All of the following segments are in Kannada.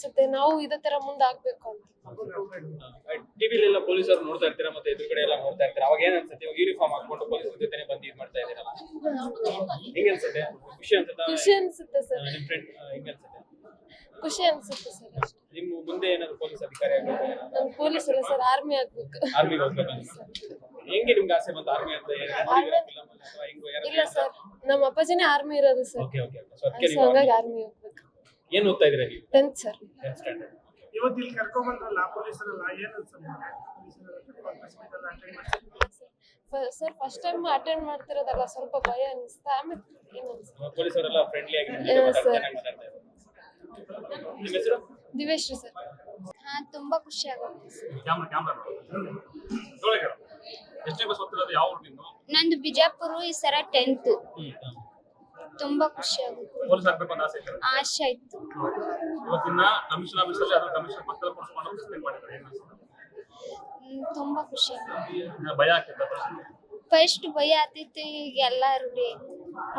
ಅನ್ಸುತ್ತೆ, ನಾವು ಇದೇ ತರ ಮುಂದೆ ಆಗ್ಬೇಕು ಅಂತ. ಟಿವಿಲೆಲ್ಲ ಪೊಲೀಸರು ನೋಡ್ತಾ ಇರ್ತೀರಾ, ಮತ್ತೆ ಎದುರುಗಡೆ ಎಲ್ಲ ನೋಡ್ತಾ ಇರ್ತೀರಾ, ಅವಾಗ ಏನ್ ಅನ್ಸುತ್ತೆ? ಇವಾಗ ಯೂನಿಫಾರ್ಮ್ ಹಾಕೊಂಡು ಪೊಲೀಸರ ಜೊತೆನೆ ಬಂದು ಇದ್ ಮಾಡ್ತಾ ಇದ್ದೀರಲ್ಲ, ಹೆಂಗ್ ಅನ್ಸುತ್ತೆ? ಖುಷಿ ಅನ್ಸುತ್ತಾ? ಖುಷಿ ಅನ್ಸುತ್ತೆ ಸರ್, ನಿಮ್ ಫ್ರೆಂಡ್ ಹೆಂಗ್ ಅನ್ಸುತ್ತೆ? ಖುಷಿ ಅನ್ಸುತ್ತೆ ಸರ್ ಅಷ್ಟೇ. ನಿಮ್ ಮುಂದೆ ಏನಾದ್ರು ಪೊಲೀಸ್ ಅಧಿಕಾರಿ ಆಗ್ಬೇಕು? ನಮ್ ಪೊಲೀಸ್ ಅಲ್ಲ ಸರ್, ಆರ್ಮಿ ಆಗ್ಬೇಕು. ಆರ್ಮಿಗೆ ಹೋಗ್ಬೇಕಂತ ಹೆಂಗೆ ನಿಮ್ಗೆ ಆಸೆ ಬಂತು ಆರ್ಮಿ ಅಂತ? ಇಲ್ಲ ಸರ್, ನಮ್ಮ ಅಪ್ಪಾಜಿನೇ ಆರ್ಮಿ ಇರೋದು ಸರ್, ಓಕೆ ಓಕೆ. ಸೊ ಅದಕ್ಕೆ ಸೊ ನೀವು ಹಂಗಾಗಿ ಆರ್ಮಿ ಹೋಗ್ಬೇಕು. ಏನ್ ಓದ್ತಾ ಇದ್ದೀರಾ ನೀವು? 10th sir. 10th standard. ಇವತ್ತು ಇಲ್ಲಿ ಕರ್ಕೊಂಡ್ ಬಂದ್ರಲ್ಲ ಪೊಲೀಸರೆಲ್ಲ, ಏನ್ ಅನ್ಸುತ್ತೆ? ಸರ್ ಫಸ್ಟ್ ಟೈಮ್ ಅಟೆಂಡ್ ಮಾಡ್ತಿರೋದಲ್ಲ, ಸ್ವಲ್ಪ ಭಯ ಅನಿಸ್ತಾ, ಆಮೇಲೆ ಏನು ಅನ್ಸುತ್ತೆ. ಪೊಲೀಸರೆಲ್ಲ ಫ್ರೆಂಡ್ಲಿ ಆಗಿ ಸರ್. ಮಾತಾಡ್ತಾ ಇದ್ದಾರೆ. ನಿಮ್ಮ ಹೆಸರು? ದಿವೇಶ್ರೀ ಸರ್. ಹಾ, ತುಂಬಾ ಖುಷಿ ಆಗುತ್ತೆ. ಎಷ್ಟನೇ ಕ್ಲಾಸ್ ಓದ್ತಿರೋದು? ಯಾವ ಊರು ನಿಮ್ದು? ನಂದು ಬಿಜಾಪುರ, ಈ ಸರ 10th. ತುಂಬಾ ಖುಷಿ ಆಗುತ್ತೆ. ಪೊಲೀಸ್ ಆಗ್ಬೇಕು ಅಂತ ಆಸೆ ಇತ್ತು? ಆಸೆ ಇತ್ತು. ಇವತ್ತಿನ ಕಮಿಷನ್ ಆಫೀಸಲ್ಲಿ ಅದು ಕಮಿಷನ್ ಪಕ್ಕದಲ್ಲಿ ಕೂರಿಸ್ಕೊಂಡು ಪ್ರೆಸೆಂಟ್ ಮಾಡಿದ್ದಾರೆ, ಏನು ಅನ್ಸುತ್ತೆ? ತುಂಬಾ ಖುಷಿ ಆಗುತ್ತೆ. ಭಯ ಆಗ್ತಿತ್ತು ಫಸ್ಟ್ ಭಯ ಆಗ್ತಿತ್ತು, ಈಗ ಎಲ್ಲ ರೂಢಿ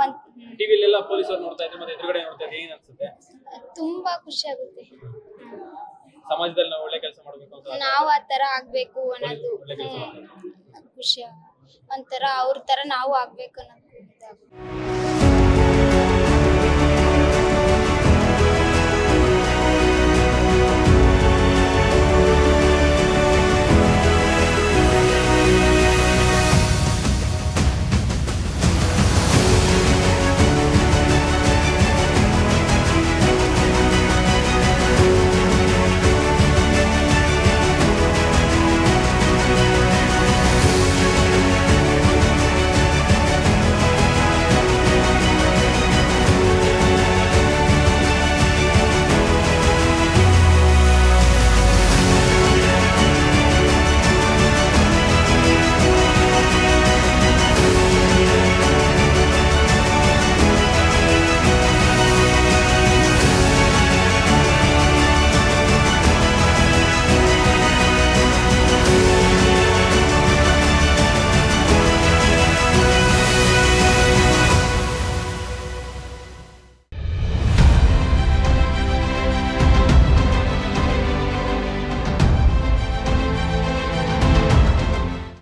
ಒಂದ್ ಟಿವಿಲೆಲ್ಲ ಪೊಲೀಸರು ನೋಡ್ತಾ ಇದ್ರೆ ಮತ್ತೆ ಎದುರುಗಡೆ ನೋಡ್ತಾ ಇದ್ರೆ ಏನ್ ಅನ್ಸುತ್ತೆ? ತುಂಬಾ ಖುಷಿ ಆಗುತ್ತೆ. ಸಮಾಜದಲ್ಲಿ ನಾವು ಒಳ್ಳೆ ಕೆಲಸ ಮಾಡ್ಬೇಕು ಅಂತ ನಾವು ಆ ತರ ಆಗ್ಬೇಕು ಅನ್ನೋದು ಖುಷಿ. ಒಂಥರ ಅವ್ರ ತರ ನಾವು ಆಗ್ಬೇಕು ಅನ್ನೋದು.